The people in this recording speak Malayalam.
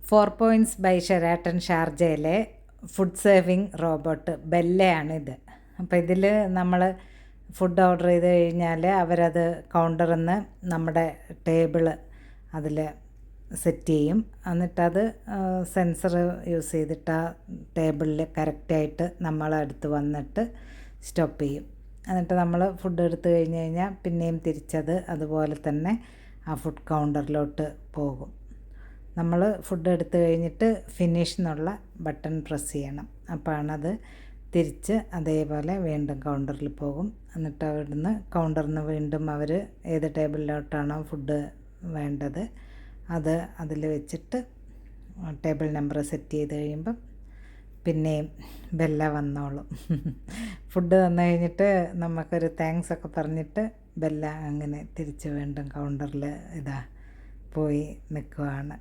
4 പോയിൻറ്റ്സ് ബൈ ഷെരാട്ടൺ ഷാർജയിലെ ഫുഡ് സേവിങ് റോബോട്ട് ബെല്ലയാണിത്. അപ്പോൾ ഇതിൽ നമ്മൾ ഫുഡ് ഓർഡർ ചെയ്ത് കഴിഞ്ഞാൽ അവരത് കൗണ്ടറിൽ നിന്ന് നമ്മുടെ ടേബിള് അതിൽ സെറ്റ് ചെയ്യും. എന്നിട്ടത് സെൻസർ യൂസ് ചെയ്തിട്ട് ആ ടേബിളിൽ കറക്റ്റായിട്ട് നമ്മളടുത്ത് വന്നിട്ട് സ്റ്റോപ്പ് ചെയ്യും. എന്നിട്ട് നമ്മൾ ഫുഡ് എടുത്തു കഴിഞ്ഞ് കഴിഞ്ഞാൽ പിന്നെയും തിരിച്ചത് അതുപോലെ തന്നെ ആ ഫുഡ് കൗണ്ടറിലോട്ട് പോകും. നമ്മൾ ഫുഡ് എടുത്തു കഴിഞ്ഞിട്ട് ഫിനിഷ് എന്നുള്ള ബട്ടൺ പ്രസ് ചെയ്യണം. അപ്പോഴാണത് തിരിച്ച് അതേപോലെ വീണ്ടും കൗണ്ടറിൽ പോകും. എന്നിട്ട് അവിടുന്ന് കൗണ്ടറിൽ നിന്ന് വീണ്ടും അവർ ഏത് ടേബിളിലോട്ടാണോ ഫുഡ് വേണ്ടത് അത് അതിൽ വെച്ചിട്ട് ടേബിൾ നമ്പർ സെറ്റ് ചെയ്ത് കഴിയുമ്പം പിന്നെയും ബെല്ല വന്നോളും. ഫുഡ് തന്നു കഴിഞ്ഞിട്ട് നമുക്കൊരു താങ്ക്സ് ഒക്കെ പറഞ്ഞിട്ട് ബെല്ല അങ്ങനെ തിരിച്ച് വീണ്ടും കൗണ്ടറിൽ പോയി നിൽക്കുവാണ്.